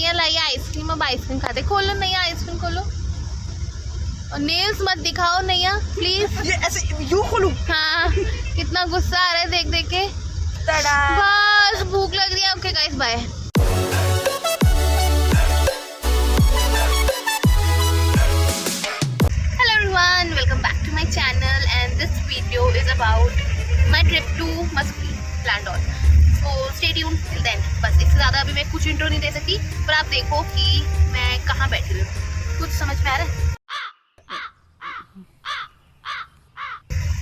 नैया लाई आइसक्रीम, अब आइसक्रीम खाते। खोलो नैया, आइसक्रीम खोलो। और नेल्स मत दिखाओ नैया प्लीज। ये ऐसे यूं खोलूं? हाँ, कितना गुस्सा आ रहा है देख देख के। बस भूख लग रही है। Okay guys, bye. Hello everyone, welcome back to my channel and this video is about my trip to Mussoorie Landour. So stay tune till then. बस इससे ज़्यादा अभी मैं कुछ इंट्रो नहीं दे सकती, पर आप देखो कि मैं कहाँ बैठी हूँ। कुछ समझ में आ रहा है?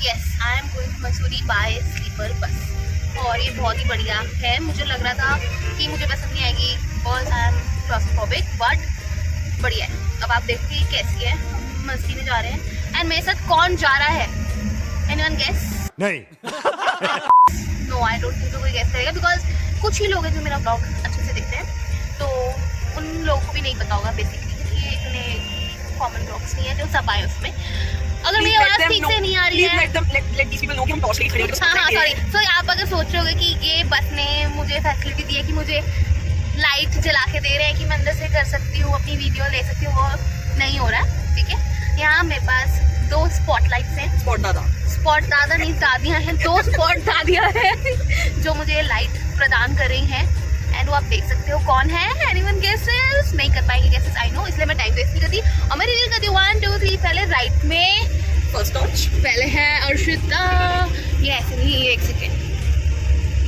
Yes, I am going to Mussoorie by sleeper bus. और ये बहुत ही बढ़िया है। मुझे लग रहा था कि मुझे पसंद नहीं आएगी because I am claustrophobic, but बढ़िया है। अब आप देखो कि कैसी है। हम मस्ती में जा रहे हैं एंड मेरे साथ कौन जा रहा है? Anyone guess? नहीं। नो, आई डोंट थिंक कोई गेस करेगा बिकॉज कुछ ही लोग हैं जो मेरा ब्लॉग अच्छे से देखते हैं, तो उन लोगों को भी नहीं पता होगा बेसिकली। ये इतने कॉमन ब्लॉग्स नहीं है जो सब आए उसमें। अगर मेरी आवाज़ ठीक से नहीं आ रही है, हाँ सॉरी। तो आप अगर सोच रहे होगे कि ये बस ने मुझे फैसिलिटी दी है कि मुझे लाइट जला के दे रहे हैं कि मैं अंदर से कर सकती हूँ, अपनी वीडियो ले सकती हूँ, वो नहीं हो रहा है। ठीक है, यहाँ मेरे पास 2 स्पॉटलाइट्स हैं। स्पॉट दादा नहीं, दादियाँ हैं। 2 स्पॉट दादियाँ हैं जो मुझे लाइट प्रदान कर रही हैं। एंड वो आप देख सकते हो कौन है। Anyone guesses? नहीं कर पाएंगे गेसेस, आई नो, इसलिए मैं टाइम वेस्ट नहीं करती और मैं रिवील करती हूँ। 1 2 3। पहले राइट में फर्स्ट टच पहले है अर्शिता। ये ऐसे नहीं, ये 1 सेकेंड।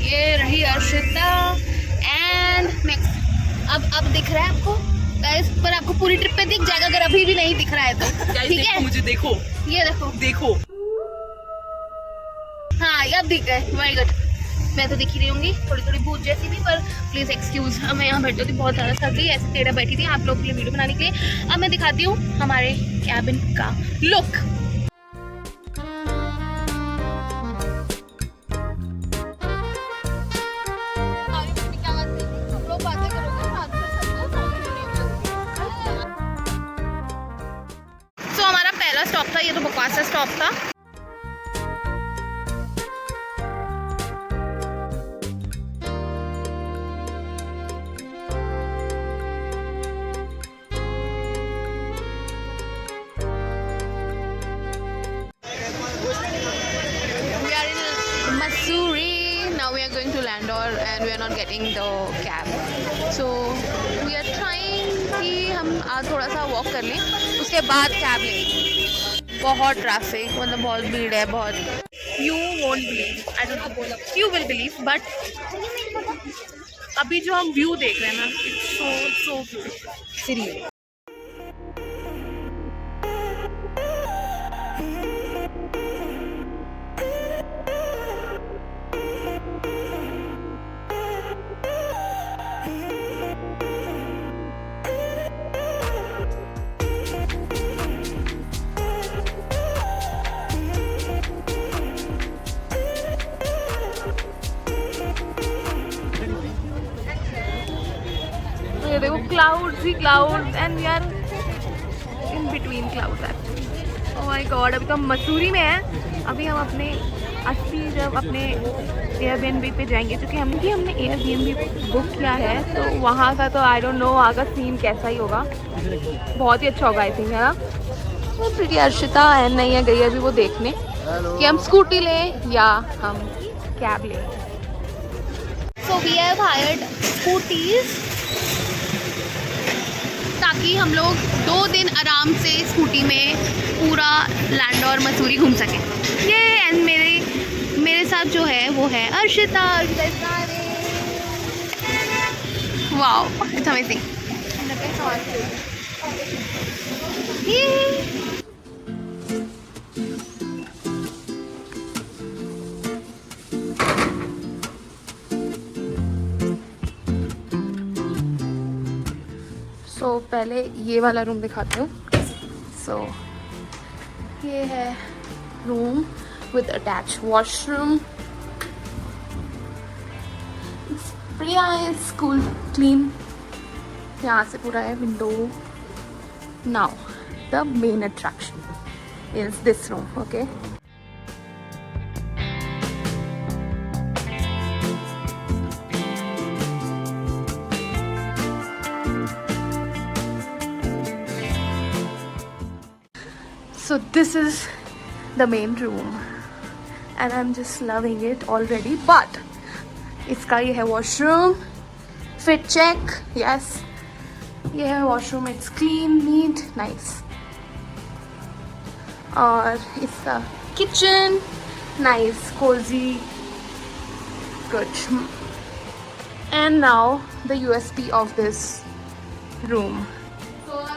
ये रही अर्शिता एंड नेक्स्ट। अब दिख रहा है आपको गाइस? पर आपको पूरी ट्रिप पे दिख जाएगा अगर अभी भी नहीं दिख रहा है तो। ठीक है, मुझे देखो, ये देखो। हाँ, ये अब दिख गए। Very good. मैं तो दिख ही रही होंगी, थोड़ी थोड़ी भूत जैसी भी, पर प्लीज एक्सक्यूज। मैं यहाँ बैठी थी, बहुत ज़्यादा थक गई, ऐसे टेढ़ा बैठी थी आप लोग के लिए वीडियो बनाने के लिए। अब मैं दिखाती हूँ हमारे कैबिन का लुक। तो हमारा पहला स्टॉप था, ये तो बकवास सा स्टॉप था। Missouri. Now we are going to Landor and we are not getting the cab. So we are trying कि हम आज थोड़ा सा वॉक कर लें, उसके बाद कैब लेंगे। बहुत ट्रैफिक, मतलब बहुत भीड़ है, बहुत। You won't believe, I don't know, you will believe, but अभी जो हम व्यू देख रहे हैं ना, it's so beautiful. सीरियसली। ये देखो क्लाउड्स ही clouds and we are in between clouds actually. Oh my god, अभी तो हम मसूरी में हैं। अभी हम अपने जब अपने एयरबीएनबी पे जाएंगे, क्योंकि हमने एयरबीएनबी बुक किया है, तो वहाँ का तो आई डोंट नो वहाँ का सीन कैसा ही होगा। बहुत ही अच्छा होगा आई थिंक, है ना? वो प्रीति अर्शिता एंड नहीं है गई अभी वो देखने कि हम स्कूटी लें या हम कैब लें। So we have hired scooties ताकि हम लोग 2 दिन आराम से स्कूटी में पूरा लैंडोर मसूरी घूम सकें। ये एंड मेरे साथ जो है वो है Arshita. Wow, it's amazing. So पहले ये वाला रूम दिखाती हूँ। सो ये है रूम विद अटैच वॉशरूम। बढ़िया है, स्कूल क्लीन। यहाँ से पूरा है window. Now the main attraction is this room. Okay, So this is the main room and I'm just loving it already. But इसका ये है washroom, fit check, yes. ये है washroom, it's clean, neat, nice. और इसका kitchen, nice, cozy, good. And now the USP of this room. So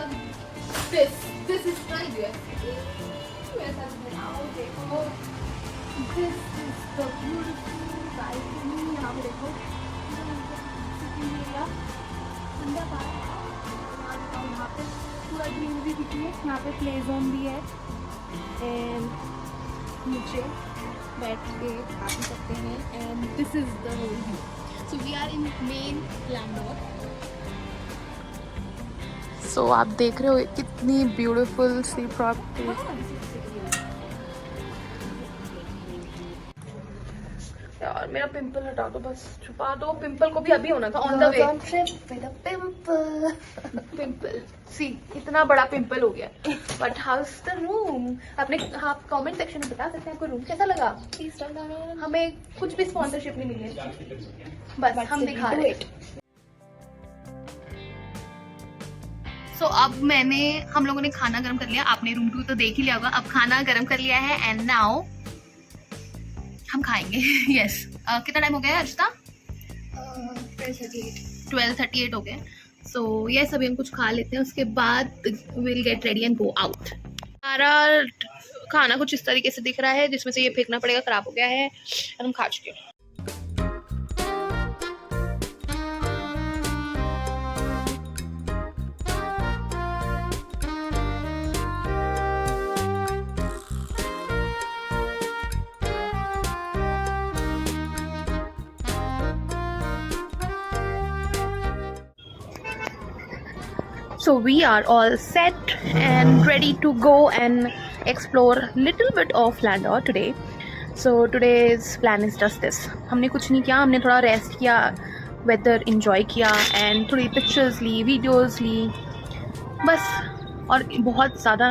this is the USP. This is the beautiful balcony. यहाँ पे देखो sitting area, ठंडा पानी, यहाँ पे पूरा ग्रीनरी दिख रही है. यहाँ पे प्ले जोन भी है and नीचे बैठ के खा भी सकते हैं. And this is the whole view. So we are in main landlord. So आप देख रहे हो कितनी ब्यूटीफुल सी प्रॉपर्टी. यार मेरा पिंपल हटा दो, बस छुपा दो. पिंपल को भी अभी होना था ऑन द वे. पिंपल सी इतना बड़ा पिंपल हो गया. But how is the room? आपने आप कमेंट सेक्शन में बता सकते हैं आपको रूम कैसा लगा. हमें कुछ भी स्पॉन्सरशिप नहीं मिली है, बस हम दिखा रहे हैं. तो अब हम लोगों ने खाना गर्म कर लिया. आपने रूम टूर तो देख ही लिया होगा. अब खाना गर्म कर लिया है एंड नाउ हम खाएंगे. यस कितना टाइम हो गया है अर्चिता? 12:38 हो गए. सो यस अभी हम कुछ खा लेते हैं, उसके बाद will get ready and go out. हमारा खाना कुछ इस तरीके से दिख रहा है, जिसमें से ये फेंकना पड़ेगा, खराब हो गया है और हम खा चुके हैं. So we are all set and ready to go and explore little bit of Landor today. So today's plan is just this. हमने कुछ नहीं किया, हमने थोड़ा रेस्ट किया, वेदर enjoy किया and थोड़ी पिक्चर्स ली, वीडियोस ली, बस. और बहुत ज़्यादा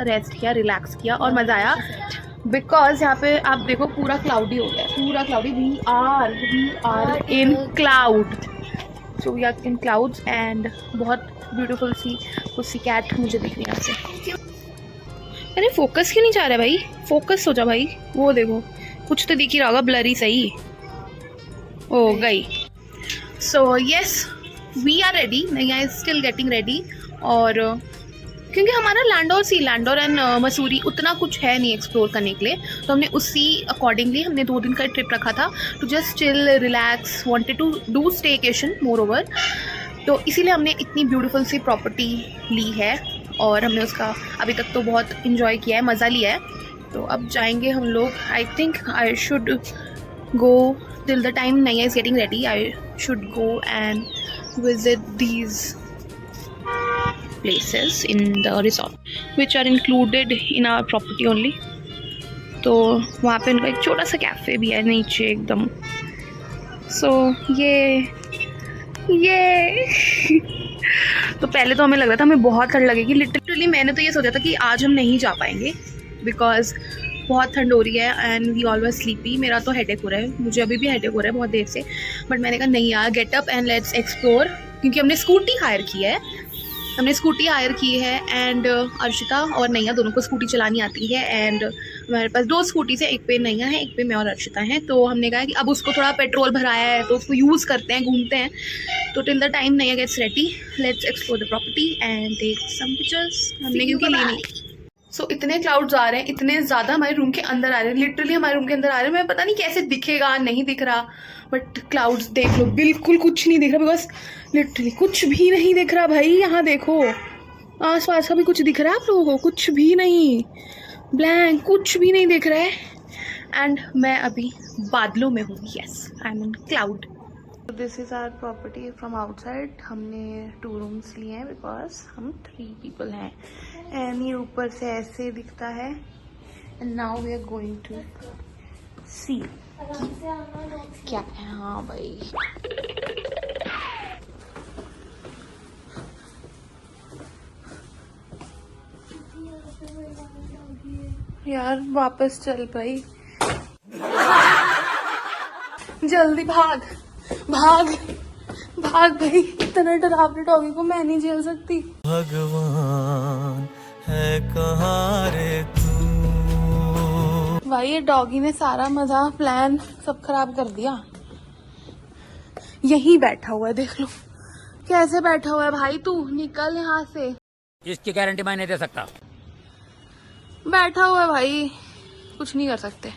रेस्ट किया, रिलैक्स किया और मज़ा आया. बिकॉज यहाँ पे आप देखो पूरा क्लाउडी हो गया, पूरा cloudy. We are in cloud. So we are in clouds and बहुत ब्यूटीफुल सी उसी कैट मुझे दिख रही है यहाँ से. अरे फोकस क्यों नहीं जा रहा है भाई? फोकस हो जा भाई. वो देखो कुछ तो दिख ही रहा होगा, ब्लरी सही हो गई. So yes we are ready. नहीं आई स्टिल गेटिंग रेडी. और क्योंकि हमारा लैंडोर एंड मसूरी उतना कुछ है नहीं एक्सप्लोर करने के लिए, तो हमने उसी अकॉर्डिंगली हमने 2 दिन का ट्रिप रखा था to just chill, relax, wanted to do staycation moreover. तो इसीलिए हमने इतनी ब्यूटीफुल सी प्रॉपर्टी ली है और हमने उसका अभी तक तो बहुत इन्जॉय किया है, मज़ा लिया है. तो अब जाएंगे हम लोग. I think I should go till the time Naiya is getting ready. I should go and visit these places in the resort which are included in our property only. तो वहाँ पे उनका एक छोटा सा कैफ़े भी है नीचे एकदम. सो ये तो पहले तो हमें लग रहा था हमें बहुत ठंड लगेगी. लिटरली मैंने तो ये सोचा था कि आज हम नहीं जा पाएंगे बिकॉज बहुत ठंड हो रही है and we all were sleepy. मेरा तो हेडेक हो रहा है, मुझे अभी भी हेडेक हो रहा है बहुत देर से. बट मैंने कहा नहीं यार, get up and let's explore. क्योंकि हमने स्कूटी हायर की है एंड अर्शिता और नैया दोनों को स्कूटी चलानी आती है. एंड हमारे पास 2 स्कूटीज़ है, एक पे नैया है, एक पे मैं और अर्शिता हैं. तो हमने कहा कि अब उसको थोड़ा पेट्रोल भराया है तो उसको यूज़ करते हैं, घूमते हैं. तो till the time Naiya gets ready, let's explore the property and take some pictures. हमने क्योंकि ली नहीं. सो इतने क्लाउड्स आ रहे हैं, इतने ज़्यादा हमारे रूम के अंदर आ रहे हैं. लिटरली हमारे रूम के अंदर आ रहे हैं. मैं पता नहीं कैसे दिखेगा, नहीं दिख रहा, बट क्लाउड्स देख लो, बिल्कुल कुछ नहीं दिख रहा. बिकॉज लिटरली कुछ भी नहीं दिख रहा भाई. यहाँ देखो आस पास का भी कुछ दिख रहा है आप लोगों को? कुछ भी नहीं, ब्लैंक, कुछ भी नहीं दिख रहा है. एंड मैं अभी बादलों में हूँ. Yes I am in cloud. This is our property from outside. हमने 2 रूम्स लिए हैं बिकॉज हम 3 पीपल हैं. एंड ये ऊपर से ऐसे दिखता है. And now we are going to see क्या है. हाँ भाई यार वापस चल पाई। जल्दी भाग भाग भाग भाई, इतना डरावने डॉगी को मैं नहीं झेल सकती। भगवान है कहाँ रे तू। भाई ये डॉगी ने सारा मजा प्लान सब खराब कर दिया। यहीं बैठा हुआ है, देख लो कैसे बैठा हुआ है। भाई तू निकल यहाँ से। इसकी गारंटी मैं नहीं दे सकता। बैठा हुआ है भाई, कुछ नहीं कर सकते।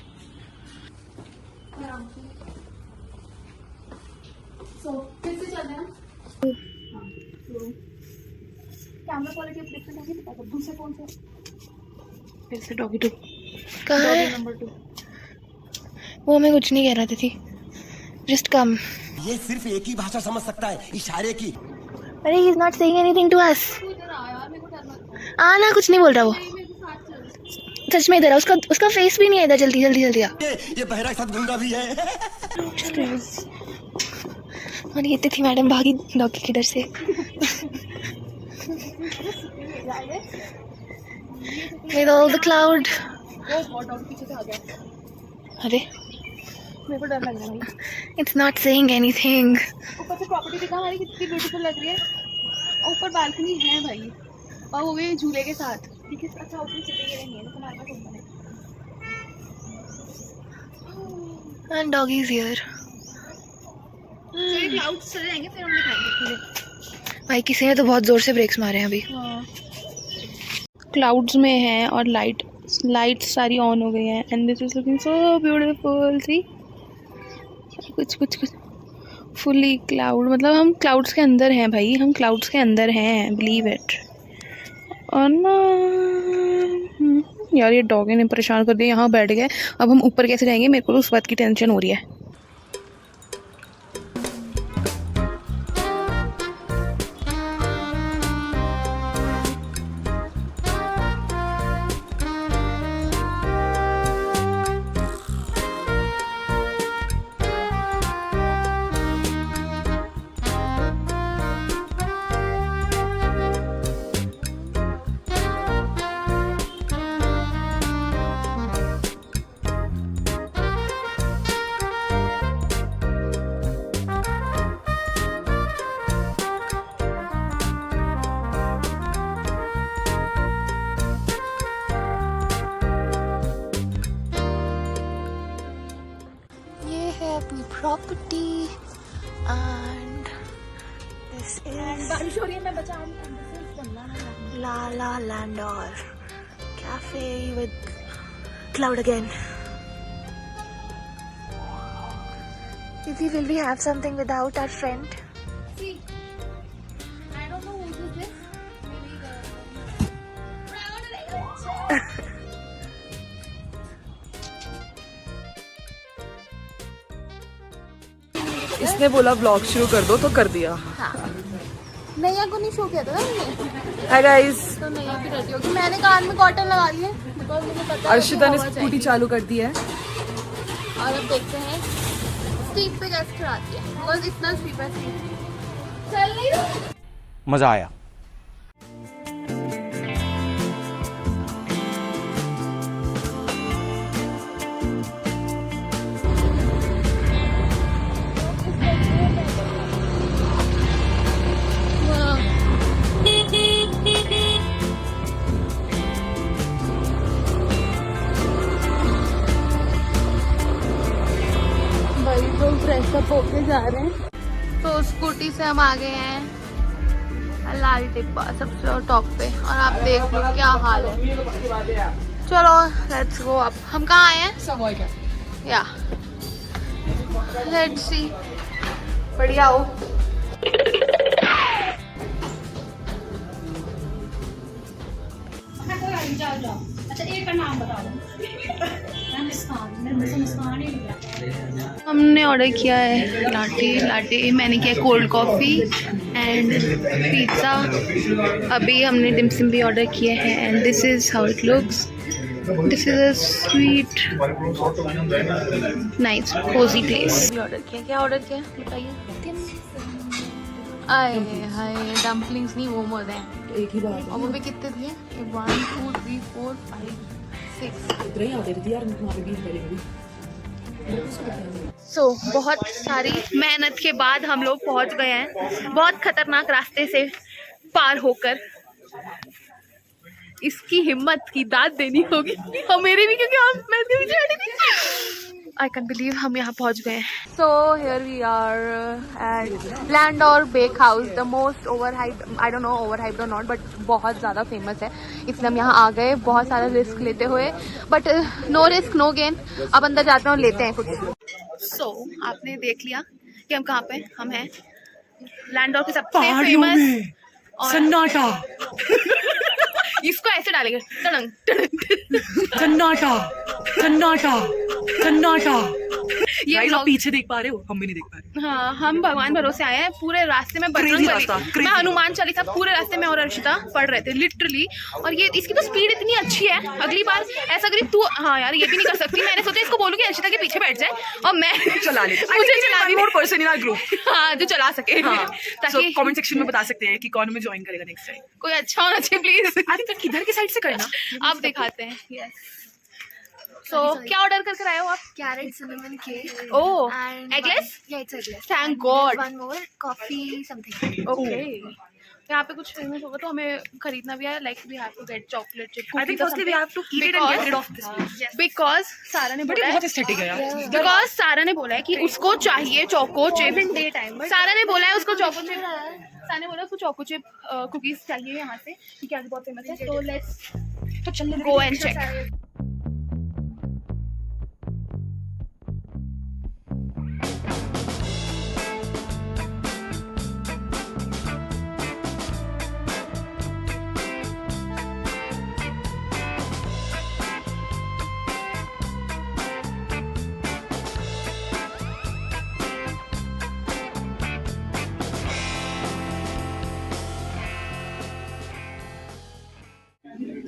फिर से चल रहे हैं। कैमरा क्वालिटी अपडेट करके बता दो दूसरे फोन से। फिर से डॉगी 2 कहाँ है? नंबर 2 वो हमें कुछ नहीं कह रहा थी। Just come. ये सिर्फ एक ही भाषा समझ सकता है, इशारे की। अरे he is not saying anything to us. ना कुछ नहीं बोल रहा वो। सच में इधर उसका फेस भी नहीं है इधर। जल्दी जल्दी जल्दी आ। ये बहरा साथ गंगा भी है। और ये थी मैडम भागी डॉगी की डर से। With all the cloud. अरे मेरे को डर लग रहा है। It's not saying anything. ऊपर से प्रॉपर्टी दिखा हमारी कितनी ब्यूटीफुल लग रही है। ऊपर बालकनी है भाई, और वो भी झूले के साथ। ठीक है, अच्छा ऊपर चले गए नहीं है तो हमारे पास ऊपर है। And doggy is here. ये क्लाउड्स चले जाएंगे फिर हम दिखाएंगे। भाई किसी ने तो बहुत जोर से ब्रेक्स मारे हैं अभी। क्लाउड्स में है और लाइट्स सारी ऑन हो गई हैं। And this is looking so beautiful. See कुछ फुली क्लाउड, मतलब हम क्लाउड्स के अंदर हैं भाई, हम क्लाउड्स के अंदर हैं, बिलीव इट। और ना यार ये डॉगी ने परेशान कर दिया। यहाँ बैठ गए, अब हम ऊपर कैसे जाएंगे, मेरे को तो उस बात की टेंशन हो रही है। अपनी प्रॉपर्टी एंड दिस इज बारिश हो रही है, मैं बचा रही हूं। Lala Landour cafe with cloud again. Izzy, will we have something without our friend? See, I don't know who is this. Maybe इसने बोला ब्लॉग शुरू कर दो तो कर दिया। नैया को नहीं शो किया था ना हमने। हाय गाइस, तो नैया की रेडी होगी। मैंने कान में कॉटन लगा लिए बिकॉज़ मुझे पता है अर्शिता ने स्कूटी चालू कर दी है। और अब देखते हैं स्ट्रीट पे कैसे चढ़ाती है, बिकॉज़ इतना स्ट्रीट पे चल नहीं रहा। मजा आया। फ्रेश अप होके जा रहे हैं। तो स्कूटी से हम आ गए हैं लाल टिब्बा सबसे टॉप पे, और आप देख लो क्या हाल है। चलो लेट्स गो। अब हम कहाँ आए हैं? या लेट्स सी। बढ़िया हो। अच्छा एक का नाम बता दो। हमने ऑर्डर किया है लाटे, मैंने किया कोल्ड कॉफ़ी एंड पिज़्ज़ा। अभी हमने डिमसम भी ऑर्डर किए हैं and this is how it looks. This is a sweet nice cosy place. Order किया, क्या ऑर्डर किया बताइए। आए हाय, डम्पलिंग्स नहीं मोमोज हैं। एक ही बात और वो भी कितने दिए? 1 2 3 4 5 सो बहुत सारी मेहनत के बाद हम लोग पहुंच गए हैं, बहुत खतरनाक रास्ते से पार होकर। इसकी हिम्मत की दाद देनी होगी और मेरी भी, क्योंकि हम मैं इसके पीछे बैठी थी। आई कैन बिलीव हम यहाँ पहुँच गए हैं। So here we are at Landour bake house, the most over hyped, I don't know over hyped और नॉट, बट बहुत ज़्यादा फेमस है, इसलिए हम यहाँ आ गए बहुत सारा रिस्क लेते हुए, but no risk no gain. अब अंदर जाते हैं और लेते हैं कुछ। सो आपने देख लिया कि हम कहाँ पे हम हैं, लैंडोर के सबसे फेमस सन्नाटा इसको ऐसे डालेंगे, टड़ंग टड़ंग सन्नाटा सन्नाटा सन्नाटा। ये आप vlog- पीछे देख पा रहे हो, हम भी नहीं देख पा रहे। हाँ, हम भगवान भरोसे आए हैं। पूरे रास्ते में Crazy बजरंग रास्ता, बली, crazy। मैं हनुमान चालीसा पूरे रास्ते में और अर्शिता पढ़ रहे थे लिटरली। और ये इसकी तो स्पीड इतनी अच्छी है, अगली बार ऐसा करी तू, हाँ यार ये भी नहीं कर सकती। मैंने सोचा इसको बोलूँ कि अर्शिता के पीछे बैठ जाए और मैं चला ले, मुझे चला more person in our group. हाँ, जो चला सके ताकि कमेंट सेक्शन में बता सकते हैं कि कौन हमें ज्वाइन करेगा नेक्स्ट टाइम। कोई अच्छा होना चाहिए प्लीज। अरे किधर की साइड से करना आप दिखाते हैं। यस, सो क्या ऑर्डर करके आए हो आप? Carrot cinnamon cake. Oh, And eggless? Yeah, it's eggless. Thank And God. One more coffee something. Okay, यहाँ पे कुछ फेमस होगा तो हमें खरीदना भी है। Like we have to get chocolate chip. I think firstly we have to eat it and get rid of this. Because Sara ने बट ये बोला बहुत एस्थेटिक है यार। बिकॉज सारा ने बोला है कि उसको चाहिए चोको चिप। सारा ने बोला है उसको चोको चिप, सारा ने बोला उसको चोको चिप कुकीज चाहिए यहाँ से, क्योंकि आज बहुत फेमस है। तो लेट्स गो एंड चेक।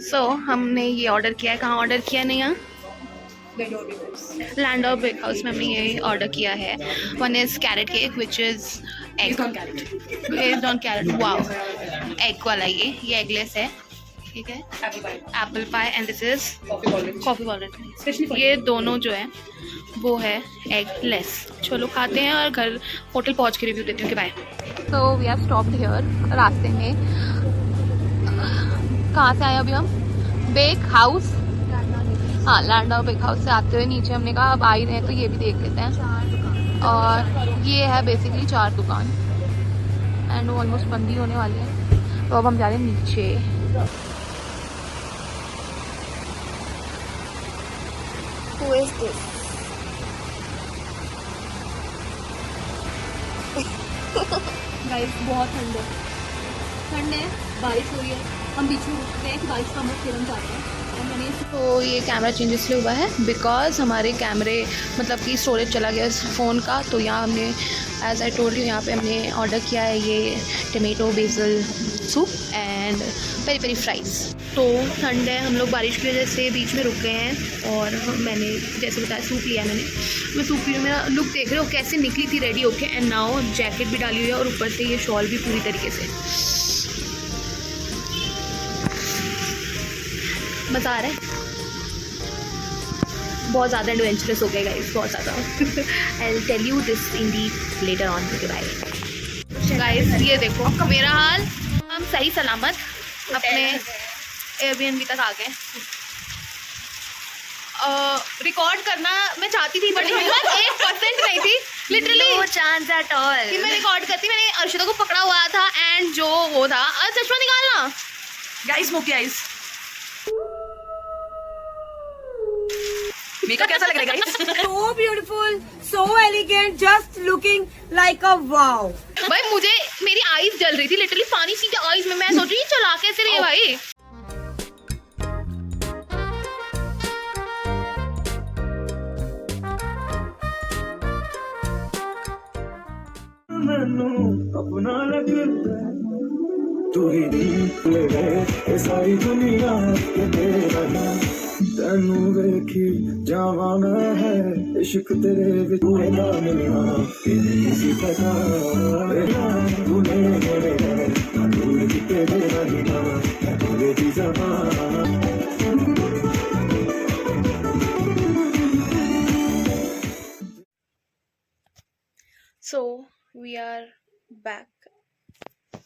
सो हमने ये ऑर्डर किया है। कहाँ ऑर्डर किया? नहीं, यहाँ लैंडोर बेक हाउस में हमने ये ऑर्डर किया है। One is carrot cake which is egg based on carrot. Wow, egg वाला ये एगलेस है, ठीक है, apple pie, and this is coffee walnut. ये दोनों जो है वो है एगलेस। चलो खाते हैं और घर होटल पहुंच के रिव्यू देती हूँ कि बाय। तो वी हैव स्टॉप्ड हियर, रास्ते में कहाँ से आए अभी हम? बेक हाउस, हाँ लैंडोर बेक हाउस से आते हुए नीचे हमने कहा अब आ ही रहे हैं तो ये भी देख लेते हैं। और ये है बेसिकली 4 दुकान एंड वो ऑलमोस्ट बंद ही होने वाली है। तो अब हम जा रहे हैं नीचे। Who is this? गाइस बहुत ठंड है, बारिश हो रही है, हम बीच में रुकते हैं कि बारिश का हम लोग फिल्म चाहते हैं। और मैंने तो ये कैमरा चेंज इसलिए हुआ है बिकॉज हमारे कैमरे मतलब कि स्टोरेज चला गया इस फ़ोन का। तो यहाँ हमने एज आई टोल्ड यू यहाँ पे हमने ऑर्डर किया है ये tomato basil soup and peri peri fries. तो ठंड है, हम लोग बारिश की वजह से बीच में रुक गए हैं और मैंने जैसे बताया सूप लिया मैंने। मैं सूप पी, मेरा लुक देख रहे हो कैसे निकली थी रेडी होके। एंड नाउ जैकेट भी डाली हुई है और ऊपर से ये शॉल भी पूरी तरीके से। मज़ा आ रहा है, बहुत ज़्यादा एडवेंचरस हो गए गाइस, बहुत ज़्यादा। I will tell you this in the later on. Bye guys, ये देखो मेरा हाल। हम सही सलामत अपने एयरबीएनबी तक आ गए। रिकॉर्ड करना मैं चाहती थी बट हिम्मत 1% नहीं थी, literally No chance at all. कि मैं रिकॉर्ड करती। मैंने अर्शिता को पकड़ा हुआ था एंड जो वो था, चश्मा निकालना गाइस, स्मोकी आइज। मेकअप कैसा लग रहा है guys? So beautiful, so elegant, just looking like a wow. भाई मुझे मेरी आईज जल रही थी, लिटरली पानी सीधे आईज में। मैं सोच रही चला कैसे रही है भाई। अपना लगता तू ही दिल सारी दुनिया के तेरा नाम तेनू वेखी जावा मैं है इश्क तेरे विच ना मिलना किसी पता तूने मेरे दूर किते तेरा ही ना तूने दी ज़बान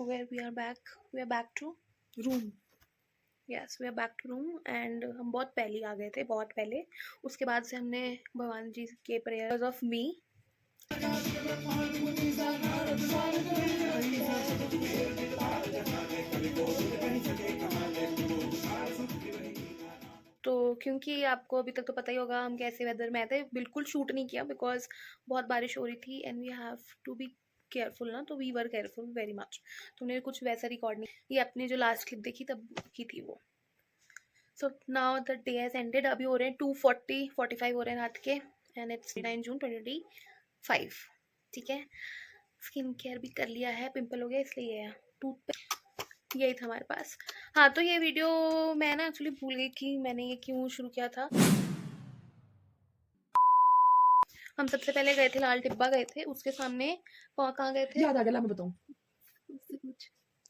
where we are back to room yes we are back to room and हम बहुत पहले आ गए थे, बहुत पहले। उसके बाद से हमने भगवान जी के prayers of me तो क्योंकि आपको अभी तक तो पता ही होगा हम कैसे वेदर में आए थे, बिल्कुल शूट नहीं किया बिकॉज बहुत बारिश हो रही थी and we have to be careful ना, तो we were careful very much. तो उन्हें कुछ वैसा रिकॉर्ड नहीं, ये अपने जो लास्ट क्लिप देखी तब की थी वो। So now the day has ended, अभी हो रहे हैं 2:45 हो रहे हैं रात के एंड इट्स 9 जून 2025। ठीक है, स्किन केयर भी कर लिया है, पिंपल हो गया इसलिए टूथ यही था हमारे पास। हाँ, तो ये वीडियो मैं ना एक्चुअली भूल गई कि मैंने ये क्यों शुरू किया था। हम सबसे पहले गए थे लाल टिब्बा गए थे, उसके सामने कहाँ गए थे याद आ गया, मैं बताऊँ।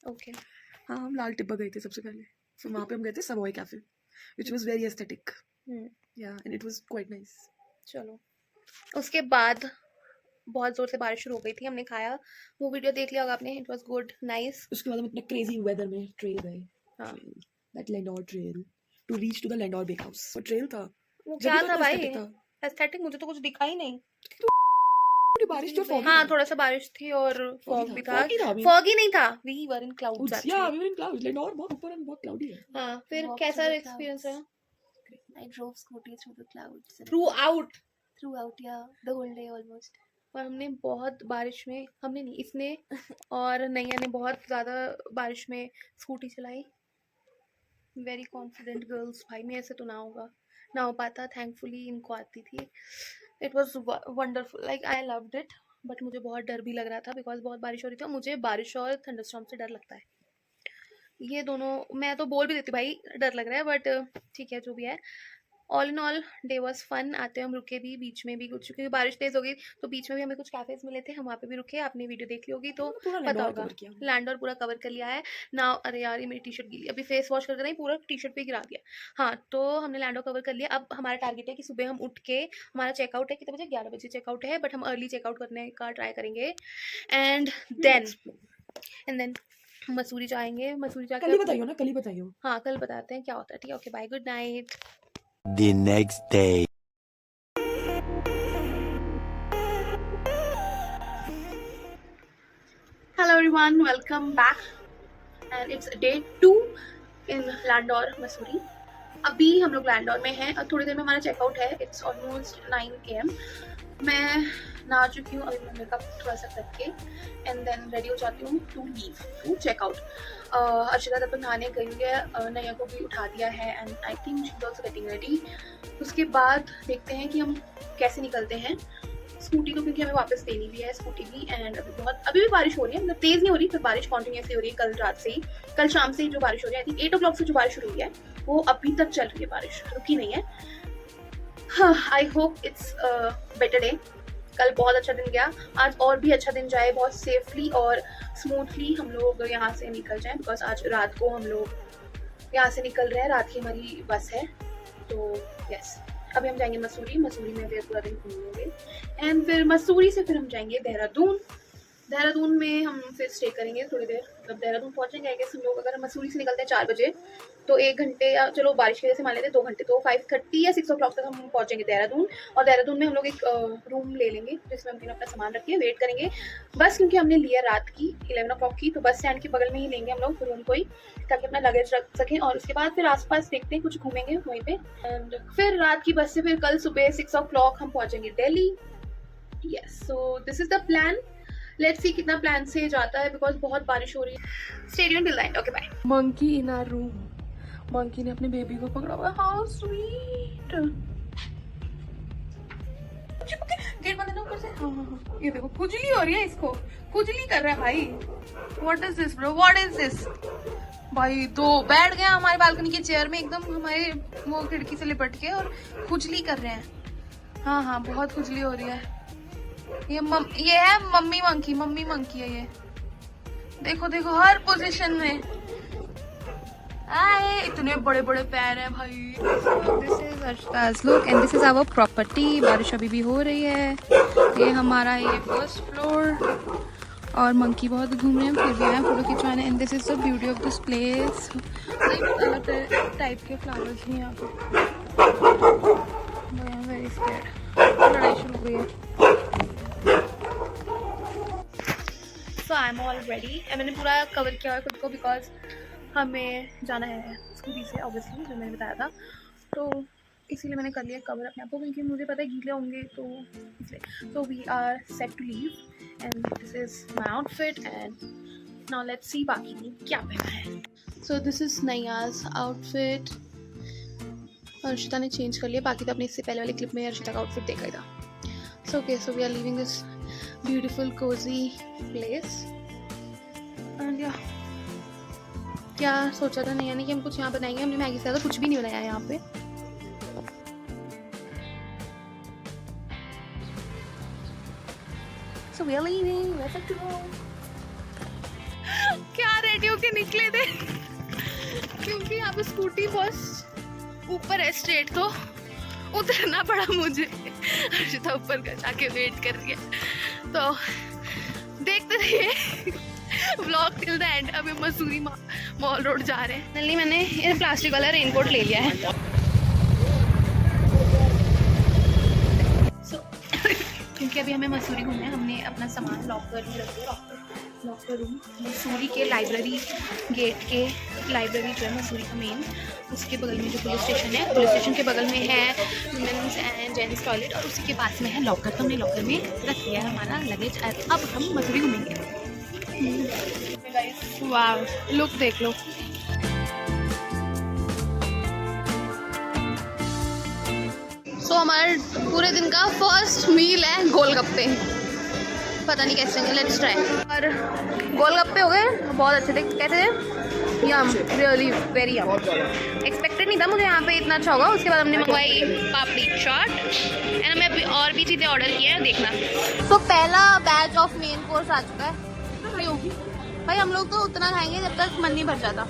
ओके हाँ, हम लाल टिब्बा गए थे सबसे पहले, फिर वहाँ पे हम गए थे Savoy cafe which was very aesthetic yeah and it was quite nice. चलो, उसके बाद बहुत जोर से बारिश शुरू हो गई थी, हमने खाया, वो वीडियो देख लिया होगा आपने, इट वाज गुड नाइस। उसके बाद हम इतने क्रेजी वेदर में ट्रेल गए, हाँ, that Landour trail to reach to the Landour bake house. वो ट्रेल था, वो जब क्या भी था तो भाई, aesthetic था। एस्थेटिक मुझे तो कुछ दिखा ही नहीं। थोड़ी बारिश जो foggy हाँ, था। थोड़ा सा बारिश थी और फॉग भी था, foggy था अभी। फॉगी नहीं था, वी वर इन क्लाउड्स या actually. We were in clouds, Landour बहुत ऊपर और बहुत क्लाउडी है। हाँ, फिर Walk कैसा through the एक्सपीरियंस clouds. रहा? I drove scooty through the clouds. Through out, Throughout, yeah, the whole day almost. और हमने बहुत बारिश में, हमने नहीं, इसने और नैया ने बहुत ज़्यादा बारिश में स्कूटी चलाई। वेरी कॉन्फिडेंट गर्ल्स, भाई मेरे से तो ना हो पाता, थैंकफुली इनको आती थी। It was wonderful, like I loved it, but मुझे बहुत डर भी लग रहा था बिकॉज बहुत बारिश हो रही थी और मुझे बारिश और थंडरस्टॉर्म से डर लगता है। ये दोनों मैं तो बोल भी देती भाई डर लग रहा है, बट ठीक है जो भी है। All in all day was fun. आते हम रुके भी बीच में भी कुछ, क्योंकि बारिश तेज हो गई तो बीच में भी हमें कुछ कैफेज मिले थे, हम वहाँ पे भी रुके। आपने वीडियो देख ली होगी तो पूरा पता लैंडोर होगा। कवर किया। लैंडोर पूरा कवर कर लिया है ना। अरे यार, ये मेरी टी शर्ट गीली, अभी फेस वॉश करके नहीं पूरा टी शर्ट पे गिरा दिया। हाँ, तो हमने लैंडोर कवर कर लिया। अब हमारा टारगेट है कि सुबह हम उठ के, हमारा चेकआउट है कितने बजे, 11 बजे चेकआउट है, बट हम अर्ली चेकआउट करने का ट्राई करेंगे। एंड देन मसूरी जाएंगे। मसूरी कल ही जाकर बताइयो ना, कल ही बताइयो। हाँ, कल बताते हैं क्या होता है। ठीक है, okay bye, good night. The next day. Hello everyone, welcome back and it's day 2 in Landour Mussoorie. अभी हम लोग लैंडोर में हैं और थोड़ी देर में हमारा चेकआउट है। It's almost 9 AM। मैं नहा चुकी हूँ, अभी मैं मेकअप थोड़ा सा करके एंड देन रेडी हो जाती हूँ to leave to checkout. Arshita तब तक नहाने गई हुई है, नैया को भी उठा दिया है and I think she is also getting ready. उसके बाद देखते हैं कि हम कैसे निकलते हैं स्कूटी को, क्योंकि हमें वापस देनी भी है स्कूटी भी। एंड अभी भी बारिश हो रही है, मतलब तेज़ नहीं हो रही, पर बारिश कॉन्टिन्यूसली हो रही है। कल रात से ही, कल शाम से ही जो बारिश हो रही है, आई थिंक 8 o'clock से जो बारिश शुरू हुई है वो अभी तक चल रही है, बारिश रुकी नहीं है। हाँ, I hope it's better day. कल बहुत अच्छा दिन गया, आज और भी अच्छा दिन जाए, बहुत सेफली और स्मूथली हम लोग यहाँ से निकल जाएं, बिकॉज आज रात को हम लोग यहाँ से निकल रहे हैं, रात की हमारी बस है। तो यस, अभी हम जाएंगे मसूरी। मसूरी में फिर पूरा दिन घूमेंगे एंड फिर मसूरी से फिर हम जाएंगे देहरादून। देहरादून में हम फिर स्टे करेंगे थोड़ी देर, मतलब देहरादून पहुँचेंगे आई गेस हम लोग। अगर हम मसूरी से निकलते हैं 4 बजे तो 1 घंटे, या चलो बारिश की वजह से मान लेते हैं 2 घंटे, तो 5:30 या 6 o'clock तक हम पहुँचेंगे देहरादून। और देहरादून में हम लोग एक रूम ले लेंगे जिसमें हम अपना सामान रख के वेट करेंगे बस, क्योंकि हमने लिया रात की 11 o'clock की, तो बस स्टैंड के बगल में ही लेंगे हम लोग रूम को ही, ताकि अपना लगेज रख सकें। और उसके बाद फिर आसपास देखते हैं, कुछ घूमेंगे वहीं पे एंड फिर रात की बस से फिर कल सुबह 6 o'clock हम पहुँचेंगे Delhi. Yes, so this is the plan. Let's see कितना प्लान से जाता है, बिकॉज बहुत बारिश हो रही है। Stay tuned till the end, okay bye. Monkey in our room. Monkey ने अपने बेबी को पकड़ा हुआ है, हाउ स्वीट। गेट बंद करना ऊपर से। हाँ, ये देखो खुजली हो रही है, इसको खुजली कर रहा है भाई। What is this bro, what is this भाई। तो बैठ गया हमारे बालकनी की चेयर में एकदम हमारे वो खिड़की से लिपट के और खुजली कर रहे हैं। हाँ, बहुत खुजली हो रही है। ये है मम्मी मंकी है ये। देखो हर पोजीशन में आए, इतने बड़े बड़े पैर हैं भाई। This is Arshita's look and this is our property. बारिश अभी भी हो रही है। ये हमारा ये फर्स्ट फ्लोर और मंकी बहुत घूम रहे हैं, फिर भी आए फोटो खिंचवाने। And this is the beauty of this place. अलग टाइप के फ्लावर्स हैं यहाँ पे। वेरी स्कैर्ड, लड़ाई शुरू हो गई है। सो आई एम ऑल रेडी। मैंने पूरा कवर किया है खुद को बिकॉज हमें जाना है स्कूटी से ऑब्वियसली, जो मैंने बताया था, तो इसीलिए मैंने कर लिया कवर अपने आप को, क्योंकि मुझे पता है गीले होंगे, तो इसलिए। तो we are set to leave and this is my outfit and now let's see बाकी ने क्या पहना है। So this is Naiya's outfit. Arshita ने चेंज कर लिया, बाकी तो अपने इससे पहले वाले क्लिप में अर्शिता का आउटफिट देखा ही था। So okay, so we are living this beautiful cozy place and yeah क्या सोचा था नैया ने कि हम कुछ यहाँ बनाएंगे। हमने मैगी से ज़्यादा कुछ भी नहीं बनाया यहाँ पे। So we are leaving. Let's go. क्या रेडी होके निकले थे क्योंकि यहाँ पे स्कूटी बहुत ऊपर है स्ट्रेट, तो उतरना पड़ा मुझे। अर्शिता ऊपर का जाके वेट कर रही है, तो देखते रहिए व्लॉग टिल द एंड। अभी मसूरी मॉल रोड जा रहे हैं। नली मैंने ये प्लास्टिक वाला रेनकोट ले लिया है। क्योंकि अभी हमें मसूरी घूमना है, हमने अपना सामान लॉकर में रख दिया। लॉकर रूम मसूरी के लाइब्रेरी गेट के, लाइब्रेरी जो है मसूरी का मेन, उसके बगल में जो पुलिस स्टेशन है, पुलिस स्टेशन के बगल में है वुमेन्स एंड जेंट्स टॉयलेट, और उसी के पास में है लॉकर। तो हमने लॉकर में रख दिया है हमारा लगेज। अब हम मसूरी घूमेंगे। वाह, लुक देख लो। सो हमारे पूरे दिन का फर्स्ट मील है गोलगप्पे। पता नहीं कैसे होंगे, लेट्स ट्राई। और गोलगप्पे हो गए, बहुत अच्छे थे। कैसे थे? यम, रियली वेरी यम। एक्सपेक्टेड नहीं था मुझे यहाँ पे इतना अच्छा होगा। उसके बाद हमने मंगवाई पापड़ी चाट एंड हमें अभी और भी चीज़ें ऑर्डर की हैं, देखना। तो पहला बैच ऑफ मेन कोर्स आ चुका है। क्यों भाई, हम लोग तो उतना खाएंगे जब तक मन नहीं भर जाता।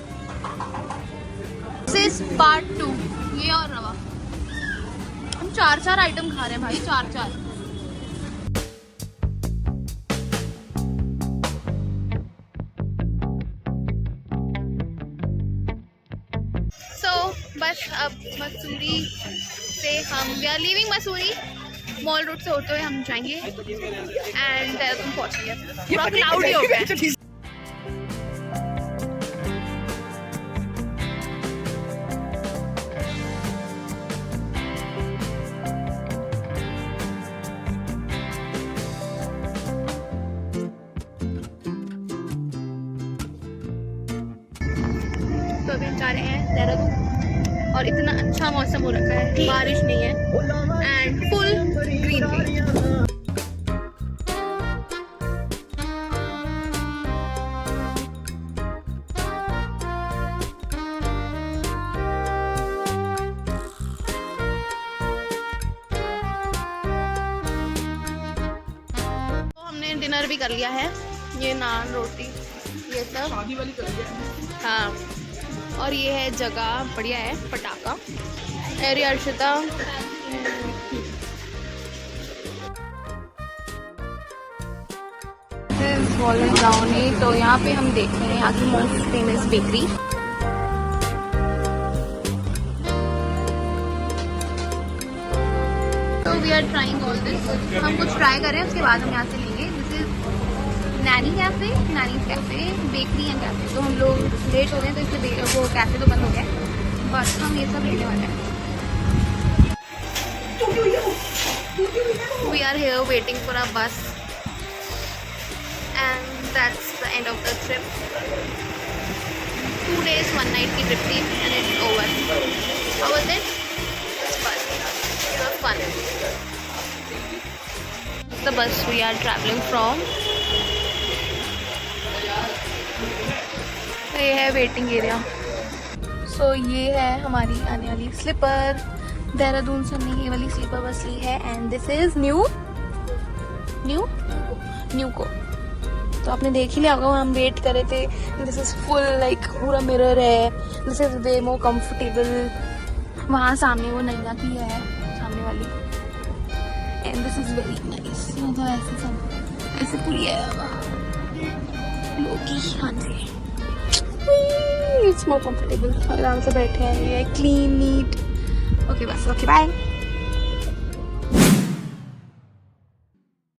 This is part 2। ये और रवा, हम 4 आइटम खा रहे हैं भाई, 4। बस अब मसूरी से हम we are leaving Mussoorie. Mall road से होते हुए हम जाएंगे एंड देहरादून पहुंचेंगे। पूरा क्लाउडी हो गया है। तो अभी हम जा रहे हैं देहरादून और इतना अच्छा मौसम हो रखा है, बारिश नहीं है एंड फुल ग्रीनरी। तो हमने डिनर भी कर लिया है, ये नान रोटी ये सब शादी वाली कर लिया। हाँ, और ये है जगह बढ़िया है, पटाखा एरी अर्शिता। ब्राउनी। तो यहाँ पे हम देख रहे हैं यहाँ की मोस्ट फेमस बेकरी। तो we are trying all this. हम कुछ ट्राई करें, उसके बाद हम यहाँ से लेंगे। This is Naini cafe, Naini cafe bakery and cafe. तो हम लोग लेट हो गए तो इसलिए वो कैफे तो बंद हो गया, बट हम ये सब लेने वाले हैं। We are here waiting for a bus and that's the end of the trip. 2 days 1 night की ट्रिप थी and it's over. How was it? It's fun, it was fun. The bus we are travelling from. ये है waiting area. सो ये है हमारी आने वाली sleeper. Dehradun से हमने ये वाली स्लीपर बस ली है एंड दिस इज न्यूको। तो आपने देख ही लिया होगा, हम वेट कर रहे थे। दिस इज फुल लाइक पूरा मिरर है, this is way more comfortable. वहाँ सामने वो नैया की है सामने वाली and this is very nice. तो ऐसे सब ऐसे पूरी है। होगी। हाँ जी, इट्स मोर कंफर्टेबल, आराम से बैठे हैं, ये क्लीन नीट। ओके बस, ओके बाय।